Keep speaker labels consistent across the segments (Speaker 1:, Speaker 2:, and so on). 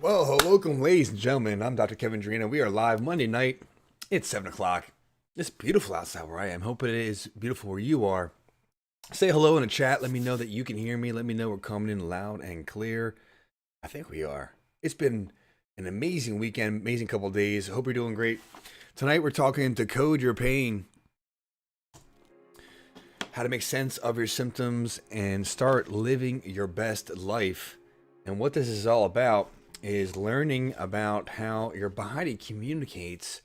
Speaker 1: Well, welcome, ladies and gentlemen. I'm Dr. Kevin Drina. We are live Monday night. It's 7 o'clock. It's beautiful outside where I am. Hope it is beautiful where you are. Say hello in the chat. Let me know that you can hear me. Let me know we're coming in loud and clear. I think we are. It's been an amazing weekend, amazing couple of days. Hope you're doing great. Tonight we're talking Decode Your Pain. How to make sense of your symptoms and start living your best life. And what this is all about is learning about how your body communicates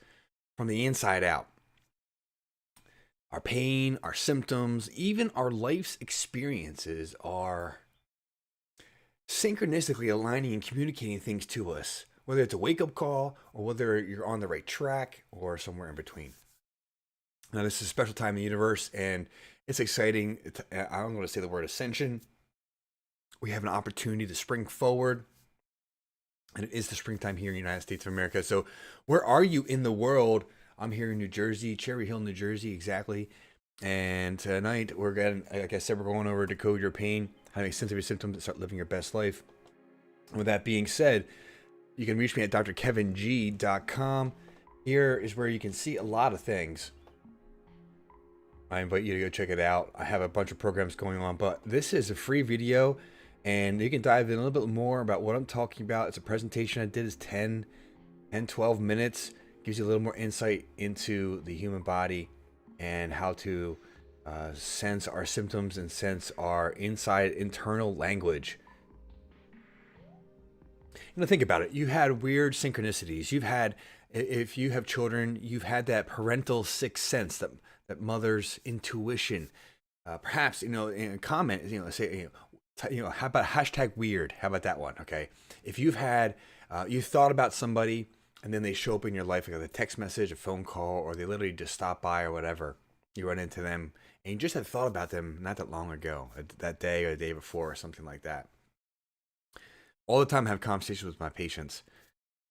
Speaker 1: from the inside out. Our pain, our symptoms, even our life's experiences are synchronistically aligning and communicating things to us, whether it's a wake-up call or whether you're on the right track or somewhere in between. Now, this is a special time in the universe, and it's exciting. I'm going to say the word ascension. We have an opportunity to spring forward. And it is the springtime here in the United States of America. So where are you in the world? I'm here in New Jersey, Cherry Hill, New Jersey, exactly. And tonight we're getting, like I said, we're going over Decode Your Pain, how to make sense of your symptoms and start living your best life. And with that being said, you can reach me at drkeving.com. Here is where you can see a lot of things. I invite you to go check it out. I have a bunch of programs going on, but this is a free video. And you can dive in a little bit more about what I'm talking about. It's a presentation I did. It's 12 minutes. Gives you a little more insight into the human body and how to sense our symptoms and sense our internal language. You know, think about it. You had weird synchronicities. If you have children, you've had that parental sixth sense, that mother's intuition. Perhaps, in a comment, say, how about hashtag weird? How about that one? Okay. If you've had, you thought about somebody and then they show up in your life, like a text message, a phone call, or they literally just stop by or whatever, you run into them and you just had thought about them not that long ago, that day or the day before or something like that. All the time I have conversations with my patients,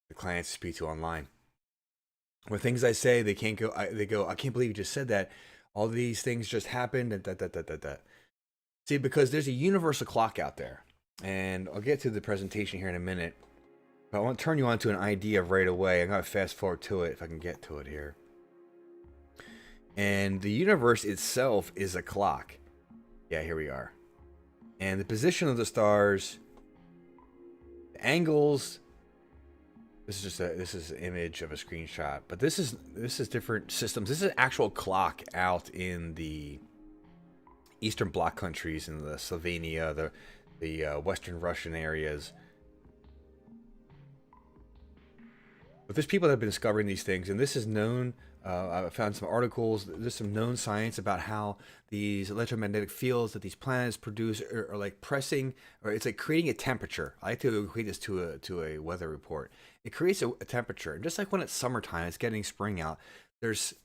Speaker 1: the clients I speak to online, where things I say, they go, I can't believe you just said that. All these things just happened and that. See, because there's a universal clock out there, and I'll get to the presentation here in a minute, but I want to turn you on to an idea right away. I'm going to fast forward to it if I can get to it here. And the universe itself is a clock. Yeah, here we are. And the position of the stars, the angles, this is an image of a screenshot, but this is different systems. This is an actual clock out in the Eastern Bloc countries, in the Slovenia, the Western Russian areas. But there's people that have been discovering these things, and this is known. I found some articles. There's some known science about how these electromagnetic fields that these planets produce are like pressing, or it's like creating a temperature. I like to equate this to a weather report. It creates a temperature, and just like when it's summertime, it's getting spring out. There's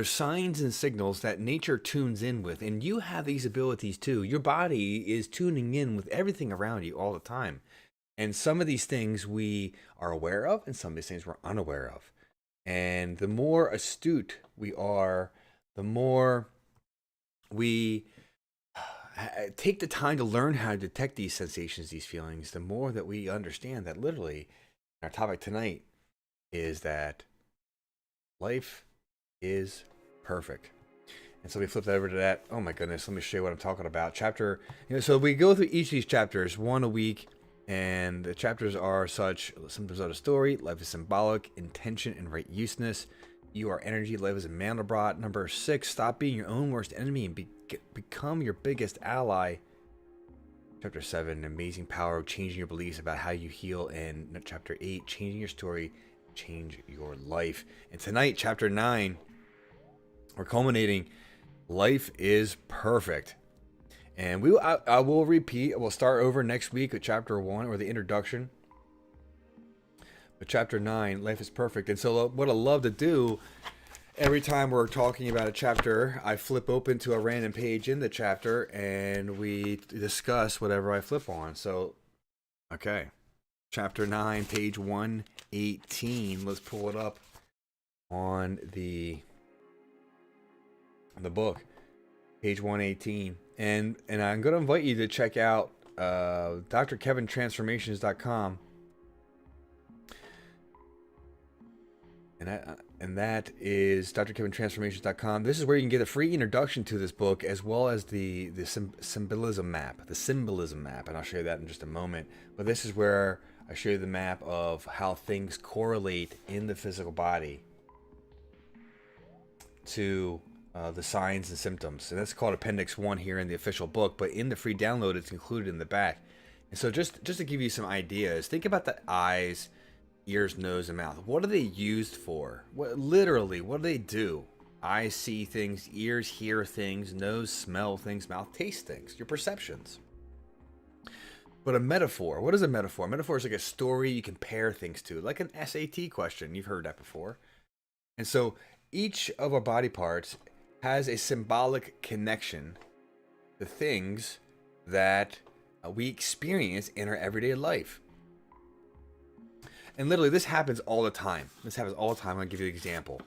Speaker 1: signs and signals that nature tunes in with, and you have these abilities too. Your body is tuning in with everything around you all the time. And some of these things we are aware of, and some of these things we're unaware of. And the more astute we are, the more we take the time to learn how to detect these sensations, these feelings, the more that we understand that literally our topic tonight is that life is perfect. And so we flip over to that. Oh my goodness, let me show you what I'm talking about. So we go through each of these chapters, one a week, and the chapters are such: symptoms of the story, life is symbolic, intention and right useness, you are energy, life is a Mandelbrot. Number 6, stop being your own worst enemy and become your biggest ally. Chapter 7, amazing power of changing your beliefs about how you heal. And chapter 8, changing your story, change your life. And tonight, chapter 9, we're culminating life is perfect. And I will repeat. We'll start over next week with chapter 1, or the introduction. But chapter 9, life is perfect. And so what I love to do, every time we're talking about a chapter, I flip open to a random page in the chapter and we discuss whatever I flip on. So, okay. Chapter 9, page 118. Let's pull it up on the book. Page 118. And I'm going to invite you to check out drkevintransformations.com. And that is drkevintransformations.com. This is where you can get a free introduction to this book, as well as the symbolism map, and I'll show you that in just a moment. But this is where I show you the map of how things correlate in the physical body to the signs and symptoms, and that's called Appendix 1 here in the official book. But in the free download, it's included in the back. And so, just to give you some ideas, think about the eyes, ears, nose, and mouth. What are they used for? What literally? What do they do? Eyes see things, ears hear things, nose smell things, mouth taste things. Your perceptions. But a metaphor. What is a metaphor? A metaphor is like a story you compare things to, like an SAT question. You've heard that before. And so each of our body parts has a symbolic connection to things that we experience in our everyday life. And literally, this happens all the time. I'm going to give you an example.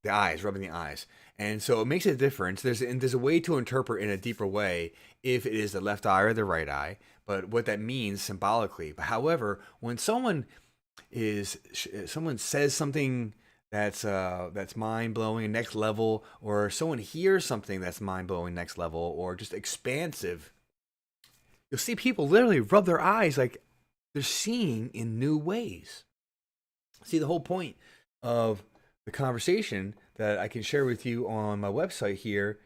Speaker 1: The eyes, rubbing the eyes. And so it makes a difference. There's a way to interpret in a deeper way if it is the left eye or the right eye, but what that means symbolically. But however, when someone says something that's mind-blowing, next level, or someone hears something that's mind-blowing, next level, or just expansive, you'll see people literally rub their eyes like they're seeing in new ways. See, the whole point of the conversation that I can share with you on my website here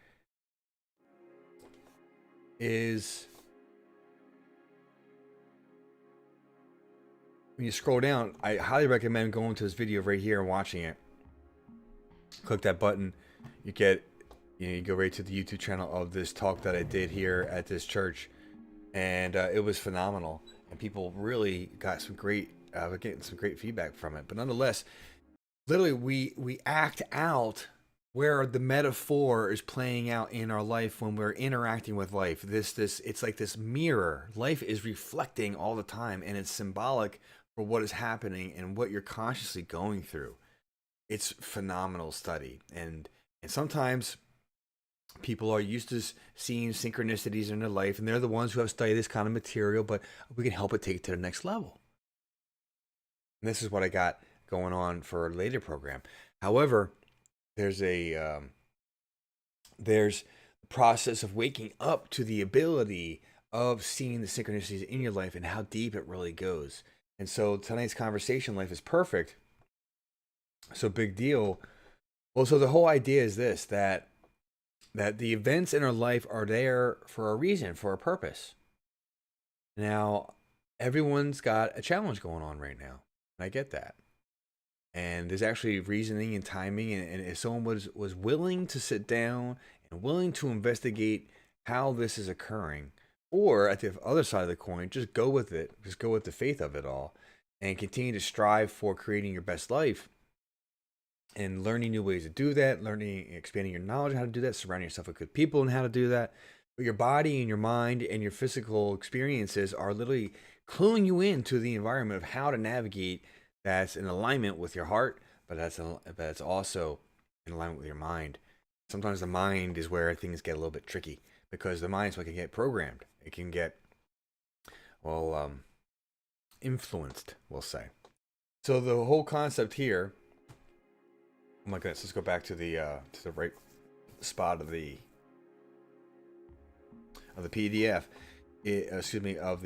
Speaker 1: is, when you scroll down, I highly recommend going to this video right here and watching it. Click that button. You go right to the YouTube channel of this talk that I did here at this church, and it was phenomenal. And people really got getting some great feedback from it. But nonetheless, literally, we act out where the metaphor is playing out in our life when we're interacting with life. It's like this mirror. Life is reflecting all the time, and it's symbolic for what is happening and what you're consciously going through. It's phenomenal study, and sometimes people are used to seeing synchronicities in their life, and they're the ones who have studied this kind of material, but we can help it take it to the next level. And this is what I got going on for a later program. However, there's the process of waking up to the ability of seeing the synchronicities in your life and how deep it really goes. And so tonight's conversation, Life is Perfect, so big deal. Well, so the whole idea is this, that the events in our life are there for a reason, for a purpose. Now, everyone's got a challenge going on right now, and I get that. And there's actually reasoning and timing, and if someone was willing to sit down and willing to investigate how this is occurring, or at the other side of the coin, just go with it, just go with the faith of it all, and continue to strive for creating your best life, and learning new ways to do that, expanding your knowledge on how to do that, surrounding yourself with good people and how to do that. But your body and your mind and your physical experiences are literally cluing you into the environment of how to navigate that's in alignment with your heart, but that's also in alignment with your mind. Sometimes the mind is where things get a little bit tricky, because the mind is what can get programmed. It can get, influenced, we'll say. So the whole concept here, oh my goodness, let's go back to the right spot of the PDF. Of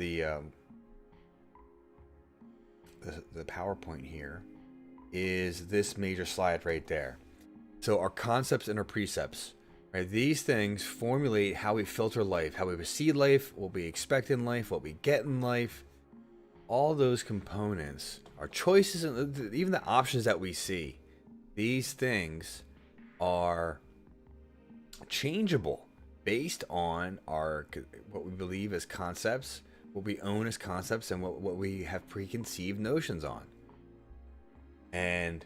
Speaker 1: the PowerPoint here is this major slide right there. So our concepts and our precepts, right? These things formulate how we filter life, how we receive life, what we expect in life, what we get in life. All those components, our choices, and even the options that we see. These things are changeable based on what we believe as concepts, what we own as concepts, and what we have preconceived notions on. And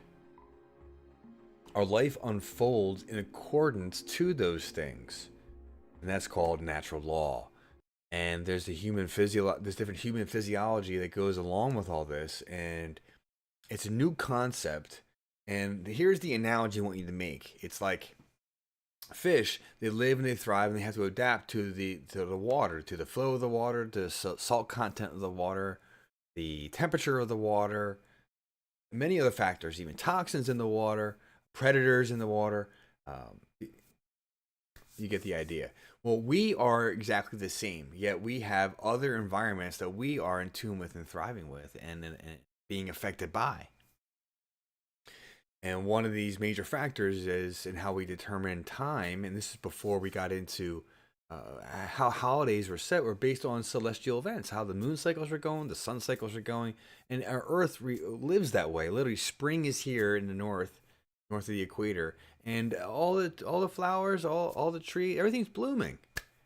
Speaker 1: our life unfolds in accordance to those things, and that's called natural law. And there's there's different human physiology that goes along with all this, and it's a new concept. And here's the analogy I want you to make. It's like fish. They live and they thrive, and they have to adapt to the water, to the flow of the water, to the salt content of the water, the temperature of the water, many other factors, even toxins in the water, predators in the water. Um, you get the idea. Well, we are exactly the same, yet we have other environments that we are in tune with and thriving with and being affected by. And one of these major factors is in how we determine time. And this is before we got into how holidays were set, were based on celestial events, how the moon cycles are going, the sun cycles are going. And our Earth lives that way. Literally, spring is here in the north of the equator. And all the flowers, all the tree, everything's blooming.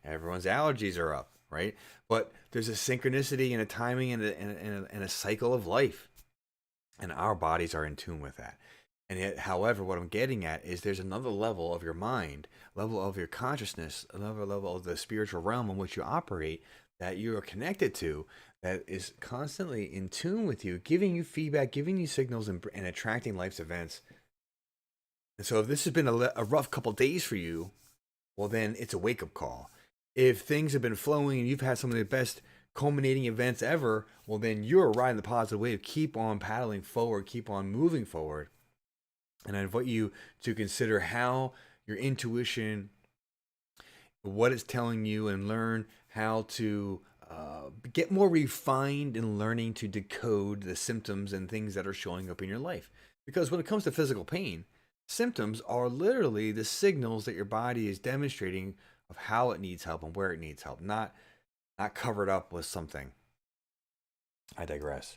Speaker 1: Everyone's allergies are up, right? But there's a synchronicity and a timing and a cycle of life. And our bodies are in tune with that. And yet, however, what I'm getting at is there's another level of your mind, level of your consciousness, another level of the spiritual realm in which you operate that you are connected to, that is constantly in tune with you, giving you feedback, giving you signals, and attracting life's events. And so if this has been a rough couple days for you, well, then it's a wake-up call. If things have been flowing and you've had some of the best culminating events ever, well, then you're riding the positive wave. Keep on paddling forward, keep on moving forward. And I invite you to consider how your intuition, what it's telling you, and learn how to get more refined in learning to decode the symptoms and things that are showing up in your life. Because when it comes to physical pain, symptoms are literally the signals that your body is demonstrating of how it needs help and where it needs help, not covered up with something. I digress.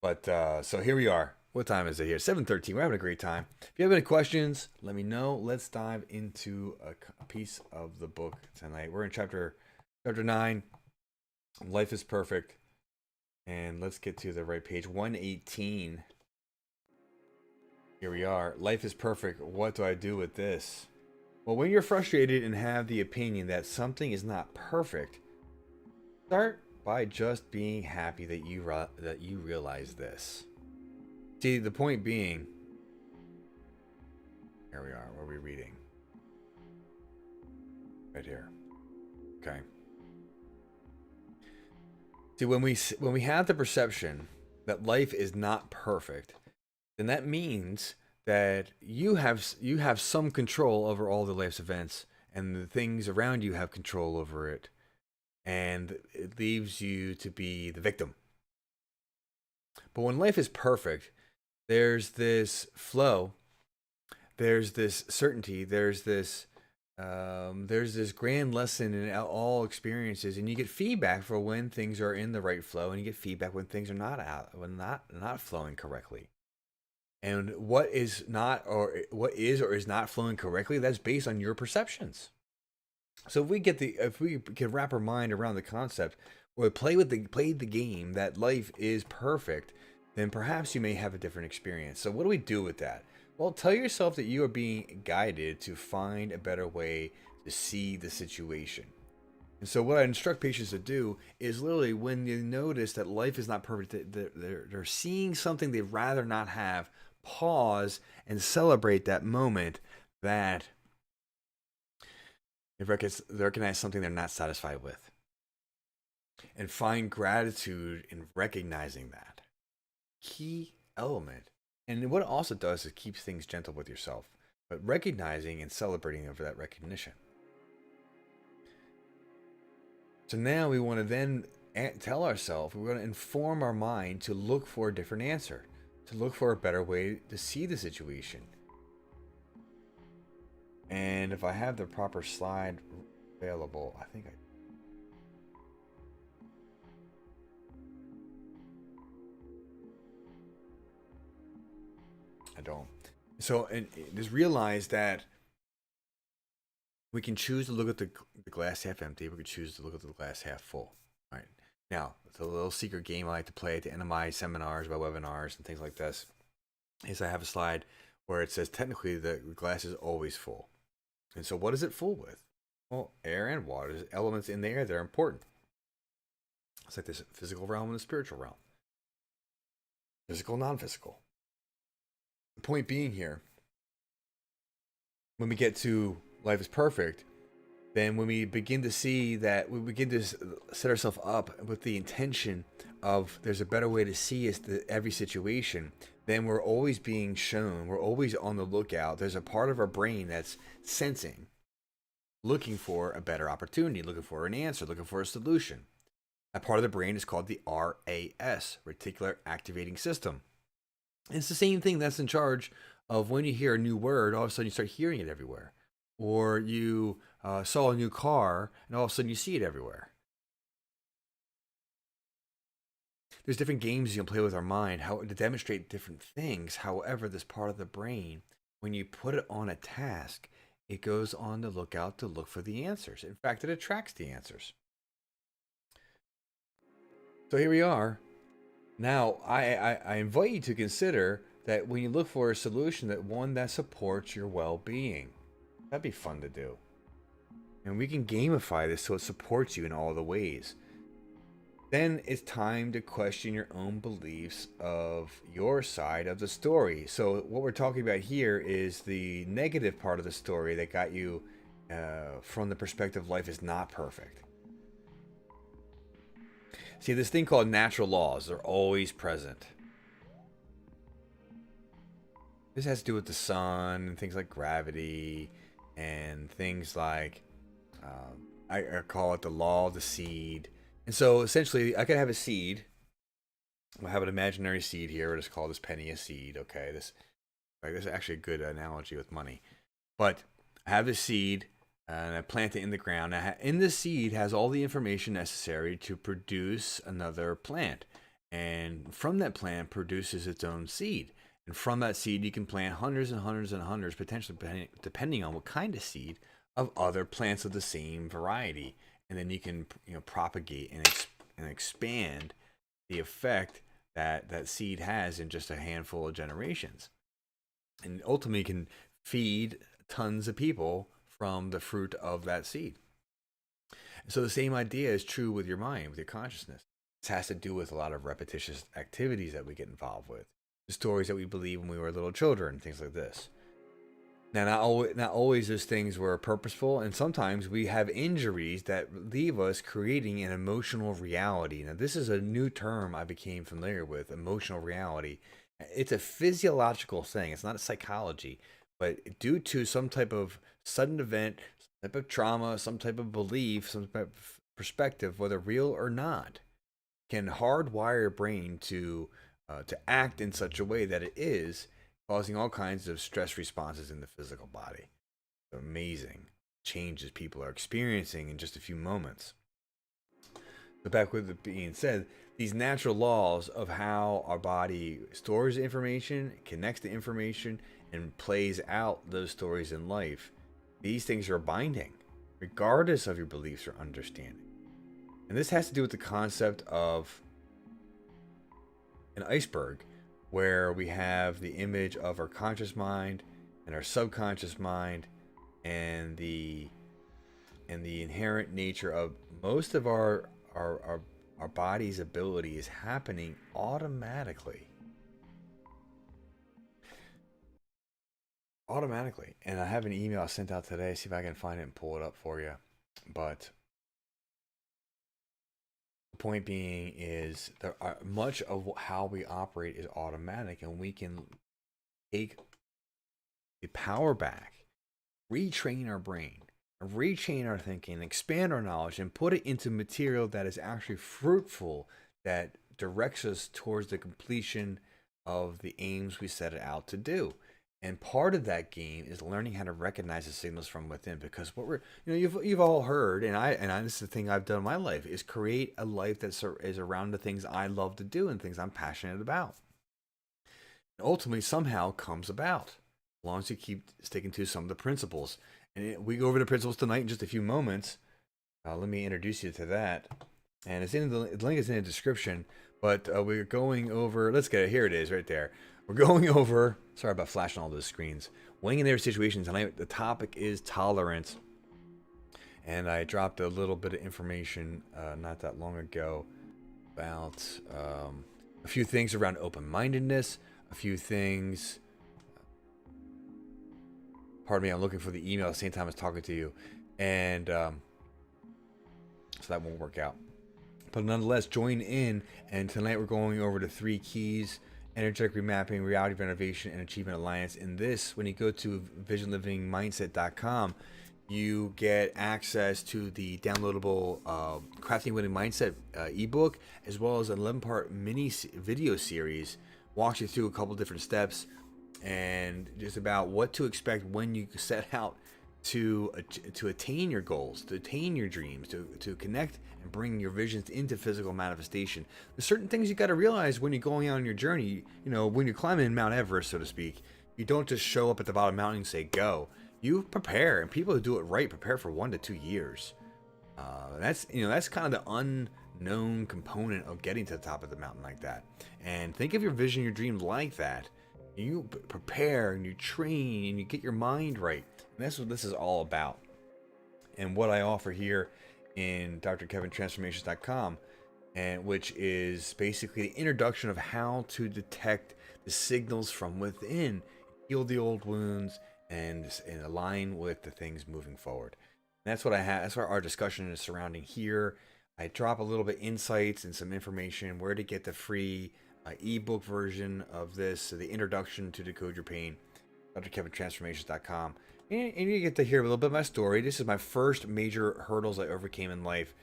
Speaker 1: But so here we are. What time is it here? 7:13. We're having a great time. If you have any questions, let me know. Let's dive into a piece of the book tonight. We're in chapter 9. Life is perfect. And let's get to the right page. 118. Here we are. Life is perfect. What do I do with this? Well, when you're frustrated and have the opinion that something is not perfect, start by just being happy that you realize this. See, the point being, here we are. What are we reading? Right here. Okay. See, when we have the perception that life is not perfect, then that means that you have some control over all the life's events, and the things around you have control over it, and it leaves you to be the victim. But when life is perfect, there's this flow, there's this certainty, there's this grand lesson in all experiences, and you get feedback for when things are in the right flow, and you get feedback when things are not flowing correctly. And what is or is not flowing correctly, that's based on your perceptions. So if we can wrap our mind around the concept, or play the game that life is perfect, then perhaps you may have a different experience. So what do we do with that? Well, tell yourself that you are being guided to find a better way to see the situation. And so what I instruct patients to do is literally, when you notice that life is not perfect, they're seeing something they'd rather not have, pause and celebrate that moment that they recognize something they're not satisfied with. And find gratitude in recognizing that. Key element. And what it also does is keeps things gentle with yourself, but recognizing and celebrating over that recognition. So now we want to then tell ourselves, we're going to inform our mind to look for a different answer, to look for a better way to see the situation. And if I have the proper slide available, I think I don't. So, and just realize that we can choose to look at the glass half empty. We can choose to look at the glass half full. All right. Now, it's a little secret game I like to play at the end of my seminars, my webinars, and things like this. Is I have a slide where it says technically the glass is always full. And so what is it full with? Well, air and water. There's elements in the air that are important. It's like this physical realm and the spiritual realm. Physical, non-physical. The point being here, when we get to life is perfect, then when we begin to see that, we begin to set ourselves up with the intention of there's a better way to see every situation, then we're always being shown, we're always on the lookout. There's a part of our brain that's sensing, looking for a better opportunity, looking for an answer, looking for a solution. That part of the brain is called the RAS, Reticular Activating System. And it's the same thing that's in charge of when you hear a new word, all of a sudden you start hearing it everywhere. Or you saw a new car, and all of a sudden you see it everywhere. There's different games you can play with our mind to demonstrate different things. However, this part of the brain, when you put it on a task, it goes on the lookout to look for the answers. In fact, it attracts the answers. So here we are. Now, I invite you to consider that when you look for a solution, that one that supports your well-being. That'd be fun to do. And we can gamify this so it supports you in all the ways. Then it's time to question your own beliefs of your side of the story. So what we're talking about here is the negative part of the story that got you from the perspective life is not perfect. See, this thing called natural laws, they're always present. This has to do with the sun and things like gravity and things like, I call it the law of the seed. And so essentially, I could have a seed. I'll have an imaginary seed here. We'll just call this penny a seed. Okay, this is actually a good analogy with money. But I have the seed and I plant it in the ground. In the seed has all the information necessary to produce another plant. And from that plant produces its own seed. And from that seed, you can plant hundreds and hundreds and hundreds, potentially depending on what kind of seed, of other plants of the same variety. And then you can propagate and expand the effect that seed has in just a handful of generations. And ultimately can feed tons of people from the fruit of that seed. So the same idea is true with your mind, with your consciousness. This has to do with a lot of repetitious activities that we get involved with. The stories that we believe when we were little children, things like this. Now, not always those things were purposeful, and sometimes we have injuries that leave us creating an emotional reality. Now, this is a new term I became familiar with, emotional reality. It's a physiological thing. It's not a psychology, but due to some type of sudden event, some type of trauma, some type of belief, some type of perspective, whether real or not, can hardwire your brain to act in such a way that it is causing all kinds of stress responses in the physical body. Amazing changes people are experiencing in just a few moments. But back with it being said, these natural laws of how our body stores information, connects to information, and plays out those stories in life, these things are binding, regardless of your beliefs or understanding. And this has to do with the concept of an iceberg, where we have the image of our conscious mind and our subconscious mind and the inherent nature of most of our body's ability is happening automatically. And I have an email I sent out today, see if I can find it and pull it up for you. But the point being is that much of how we operate is automatic, and we can take the power back, retrain our brain, retrain our thinking, expand our knowledge, and put it into material that is actually fruitful, that directs us towards the completion of the aims we set it out to do. And part of that game is learning how to recognize the signals from within, because what you've all heard, and this is the thing I've done in my life, is create a life that is around the things I love to do and things I'm passionate about. And ultimately, somehow comes about, as long as you keep sticking to some of the principles. And we go over the principles tonight in just a few moments. Let me introduce you to that. And it's in the link is in the description. But we're going over. Let's get it. Here it is, right there. We're going over, sorry about flashing all those screens, weighing in their situations. Tonight, the topic is tolerance. And I dropped a little bit of information not that long ago about a few things around open-mindedness, a few things, pardon me, I'm looking for the email at the same time as talking to you. And so that won't work out. But nonetheless, join in. And tonight we're going over the 3 keys: energetic remapping, reality renovation, and achievement alliance. In this, when you go to visionlivingmindset.com, you get access to the downloadable Crafting Winning Mindset ebook, as well as an 11-part mini video series. Walks you through a couple different steps and just about what to expect when you set out to attain your goals, to attain your dreams, to connect and bring your visions into physical manifestation. There's certain things you got to realize when you're going out on your journey. You know, when you're climbing Mount Everest, so to speak, you don't just show up at the bottom of the mountain and say go. You prepare, and people who do it right prepare for 1 to 2 years. That's kind of the unknown component of getting to the top of the mountain like that. And think of your vision, your dream like that. You prepare and you train and you get your mind right. And that's what this is all about. And what I offer here in drkevintransformations.com, and which is basically the introduction of how to detect the signals from within, heal the old wounds, and align with the things moving forward. And that's what I have. That's what our discussion is surrounding here. I drop a little bit insights and some information where to get the free ebook version of this, so the introduction to Decode Your Pain, drkevintransformations.com. And you get to hear a little bit of my story. This is my first major hurdles I overcame in life.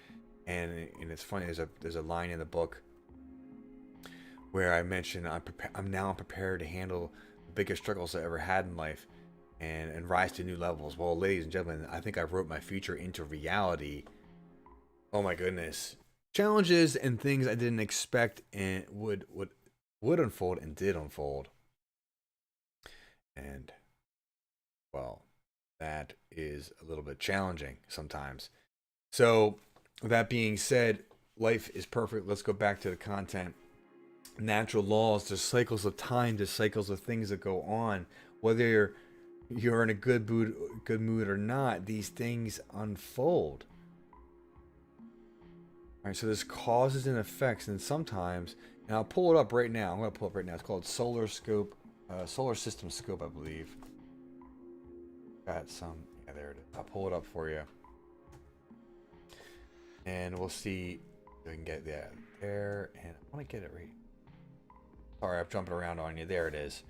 Speaker 1: And it's funny, there's a line in the book where I mention I'm now prepared to handle the biggest struggles I ever had in life and rise to new levels. Well, ladies and gentlemen, I think I wrote my future into reality. Oh my goodness. Challenges and things I didn't expect and would unfold and did unfold. And well, that is a little bit challenging sometimes. So that being said, life is perfect. Let's go back to the content. Natural laws, there's cycles of time, there's cycles of things that go on. Whether you're in a good mood or not, these things unfold. All right, so there's causes and effects, and sometimes, and I'll pull it up right now. I'm going to pull it up right now. It's called Solar System Scope, I believe. Got some. Yeah, there it is. I'll pull it up for you, and we'll see if we can get that there. And I want to get it right. Sorry, I'm jumping around on you. There it is.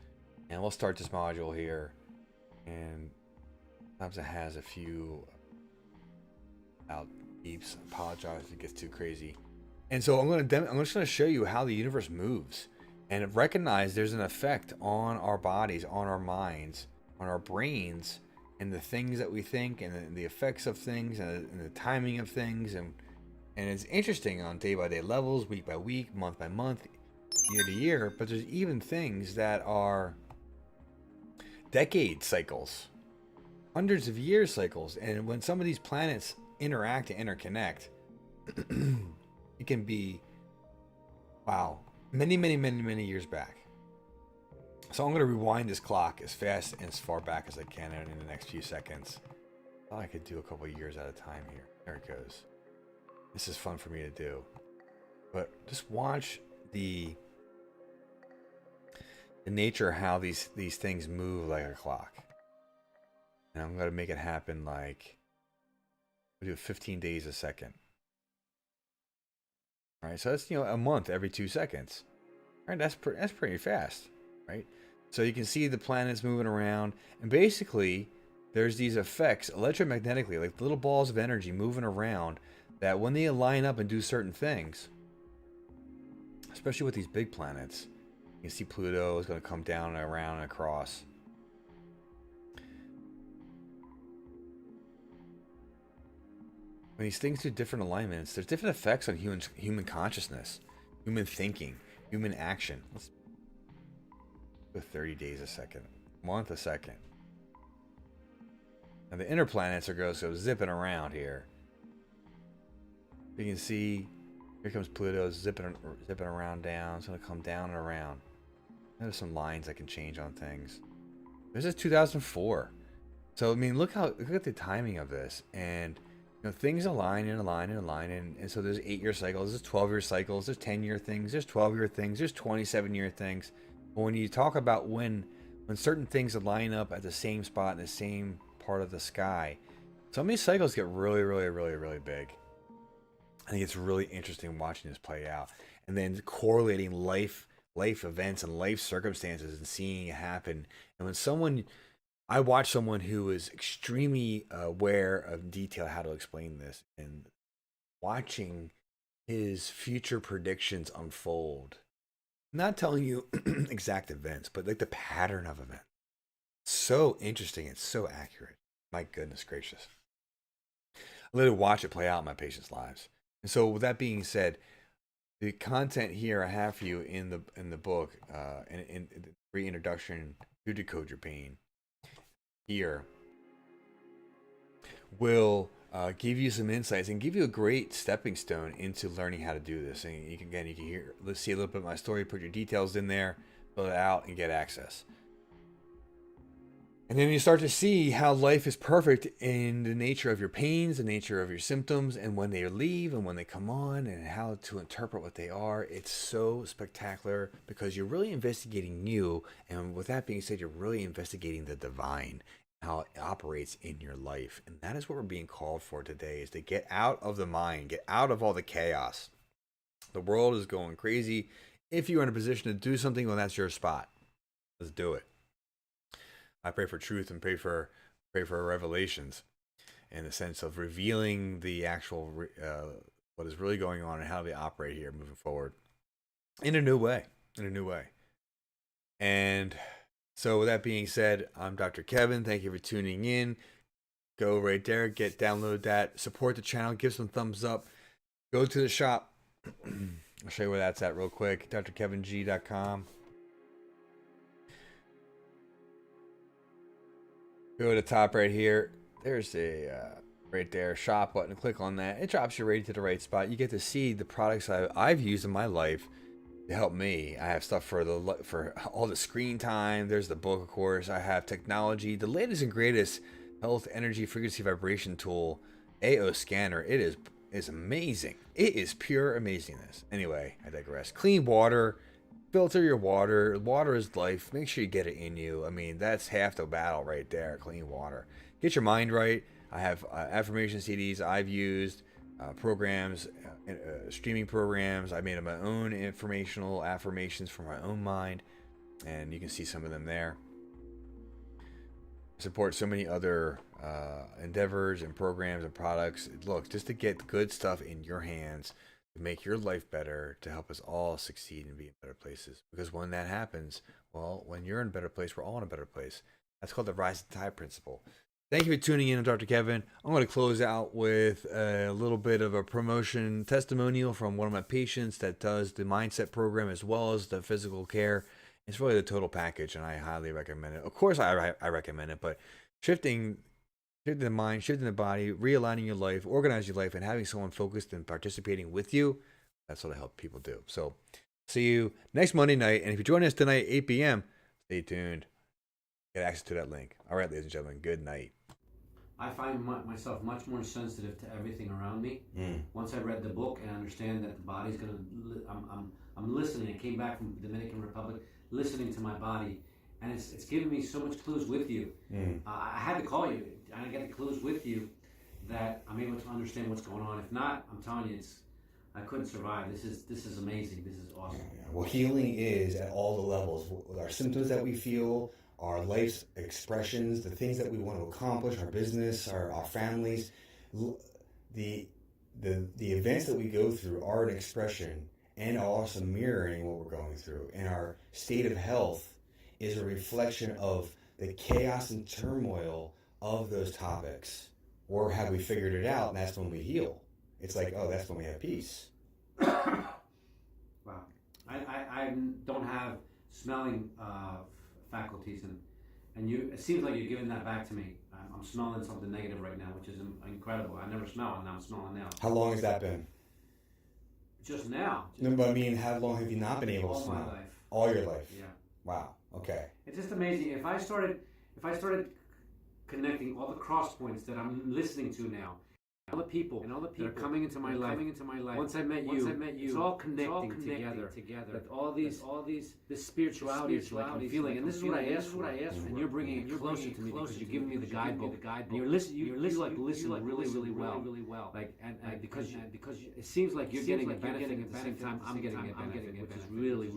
Speaker 1: And we'll start this module here. And sometimes it has a few out beeps. I apologize if it gets too crazy. And so I'm just going to show you how the universe moves, and recognize there's an effect on our bodies, on our minds, on our brains, and the things that we think, and the effects of things, and the timing of things, and it's interesting on day-by-day levels, week by week, month by month, year to year. But there's even things that are decade cycles, hundreds of year cycles, and when some of these planets interact and interconnect, it can be, wow, many years back. So I'm going to rewind this clock as fast and as far back as I can in the next few seconds. I thought I could do a couple of years at a time here. There it goes. This is fun for me to do. But just watch the nature of how these things move like a clock. And I'm going to make it happen like, we do 15 days a second. All right, so that's, a month every 2 seconds. All right, that's pretty fast, right? So you can see the planets moving around, and basically there's these effects electromagnetically, like little balls of energy moving around, that when they line up and do certain things, especially with these big planets, you can see Pluto is going to come down and around and across. When these things do different alignments, there's different effects on human consciousness, human thinking, human action. Let's go 30 days a second, month a second. And the inner planets are go zipping around here. You can see here comes Pluto zipping around down. It's going to come down and around. There's some lines I can change on things. This is 2004. So I mean, look at the timing of this, and things align and align and align, and so there's 8-year cycles, there's 12-year cycles, there's 10-year things, there's 12-year things, there's 27-year things. But when you talk about when certain things line up at the same spot in the same part of the sky, some of these cycles get really big. I think it's really interesting watching this play out, and then correlating life events and life circumstances and seeing it happen. And when someone I watch someone who is extremely aware of detail how to explain this, and watching his future predictions unfold, not telling you exact events, but like the pattern of events. So interesting and so accurate. My goodness gracious. I literally watch it play out in my patients' lives. And so with that being said, the content here I have for you in the book, in the reintroduction to Decode Your Pain here, will give you some insights and give you a great stepping stone into learning how to do this. And you can, again, you can hear, let's see a little bit of my story, put your details in there, fill it out, and get access. And then you start to see how life is perfect in the nature of your pains, the nature of your symptoms, and when they leave and when they come on, and how to interpret what they are. It's so spectacular because you're really investigating you. And with that being said, you're really investigating the divine, how it operates in your life. And that is what we're being called for today, is to get out of the mind, get out of all the chaos. The world is going crazy. If you're in a position to do something, well, that's your spot. Let's do it. I pray for truth and pray for revelations, in the sense of revealing the actual what is really going on and how they operate here moving forward in a new way. And so, with that being said, I'm Dr. Kevin. Thank you for tuning in. Go right there, download that, support the channel, give some thumbs up. Go to the shop. I'll show you where that's at real quick. drkeving.com. Go to the top right here. There's a right there shop button. Click on that. It drops you right to the right spot. You get to see the products I've used in my life to help me. I have stuff for all the screen time. There's the book, of course. I have technology, the latest and greatest health, energy, frequency, vibration tool, AO scanner. It is amazing. It is pure amazingness. Anyway, I digress. Clean water. Filter your water. Water is life. Make sure you get it in you. I mean, that's half the battle right there. Clean water. Get your mind right. I have affirmation CDs I've used, programs, streaming programs. I made my own informational affirmations for my own mind, and you can see some of them there. Support so many other endeavors and programs and products. Look, just to get good stuff in your hands, to make your life better, to help us all succeed and be in better places. Because when that happens, well, when you're in a better place, we're all in a better place. That's called the rise and tide principle. Thank you for tuning in. I'm Dr. Kevin. I'm going to close out with a little bit of a promotion testimonial from one of my patients that does the mindset program as well as the physical care. It's really the total package, and I highly recommend it. Of course, I recommend it, but shifting the mind, shifting the body, realigning your life, organizing your life, and having someone focused and participating with you, that's what I help people do. So, see you next Monday night. And if you join us tonight, 8 p.m., stay tuned. Get access to that link. All right, ladies and gentlemen, good night.
Speaker 2: I find myself much more sensitive to everything around me. Once I read the book and understand that the body's gonna, I'm listening. I came back from the Dominican Republic, listening to my body, and it's giving me so much clues with you. I had to call you, and I get the clues with you that I'm able to understand what's going on. If not, I'm telling you, I couldn't survive. This is amazing. This is awesome.
Speaker 1: Yeah. Well, healing is at all the levels. With our symptoms that we feel, our life's expressions, the things that we want to accomplish, our business, our families, the events that we go through are an expression and also mirroring what we're going through. And our state of health is a reflection of the chaos and turmoil of those topics. Or have we figured it out, and that's when we heal? It's like, oh, that's when we have peace.
Speaker 2: Wow. I don't have smelling faculties, and it seems like you're giving that back to me. I'm smelling something negative right now, which is incredible. I never smell, and now I'm smelling now.
Speaker 1: How long has that been?
Speaker 2: Just now.
Speaker 1: No, but I mean, how long have you not been able to smell?
Speaker 2: All my life.
Speaker 1: All your life.
Speaker 2: Yeah.
Speaker 1: Wow. Okay.
Speaker 2: It's just amazing. If I started connecting all the cross points that I'm listening to now, all the people that are coming into my life. Once I met you, it's all connecting together. That all these, this spirituality is like I'm feeling, and this is what I asked for. And you're bringing it closer to me because you're giving me the guidebook. And you're listening. You like listen really well. Like and because it seems like you're getting a benefit at the same time I'm getting a benefit, which is really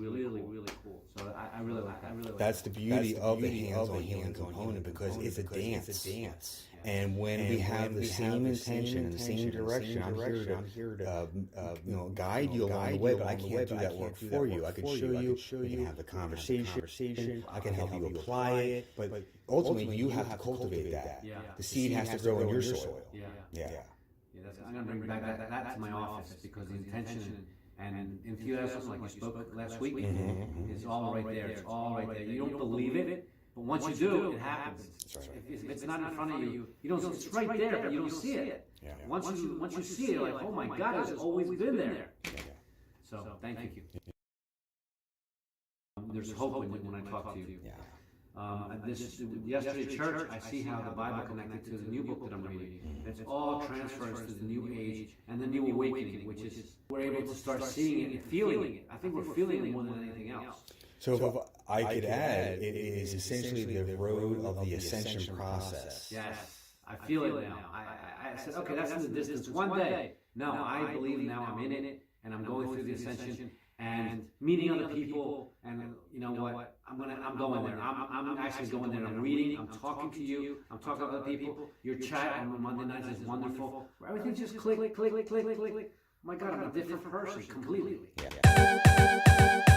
Speaker 2: cool. So I really like that.
Speaker 3: That's the beauty of the hands-on healing component, because it's a dance. And when we have the same intention and the same direction, I'm here to guide you along the way, but I can't do that work for you. I can show you, we can have the conversation, I can help you apply it, but ultimately you have to cultivate that.
Speaker 2: Yeah.
Speaker 3: The seed has to grow in your soil.
Speaker 2: Yeah, I'm going to bring back that to my office, because the intention and enthusiasm, like you spoke last week, is all right there. It's all right there. You don't believe it, but once you do, it happens.
Speaker 3: That's right.
Speaker 2: If it's not in front of you, you don't. It's right there, but you don't see it.
Speaker 3: Yeah.
Speaker 2: Once you see it, you're like, oh my God, it's always been there. So thank you. There's hope when I talk to you. Yesterday at church, I see how the Bible connected to the new book that I'm reading. It's all transfers to the new age and the new awakening, which is we're able to start seeing it and feeling it. I think we're feeling it more than anything else.
Speaker 3: So if I could add, it is essentially the road of the ascension process.
Speaker 2: Yes, I feel it now. I said, okay, that's in the distance. One day. No, I believe now I'm in it, and I'm going through the ascension and meeting other people. And you know what? I'm going there. I'm actually going there. I'm reading. I'm talking to you. I'm talking to other people. Your chat on Monday nights is wonderful. Everything just click. Oh my God, I'm a different person completely.
Speaker 3: Yeah.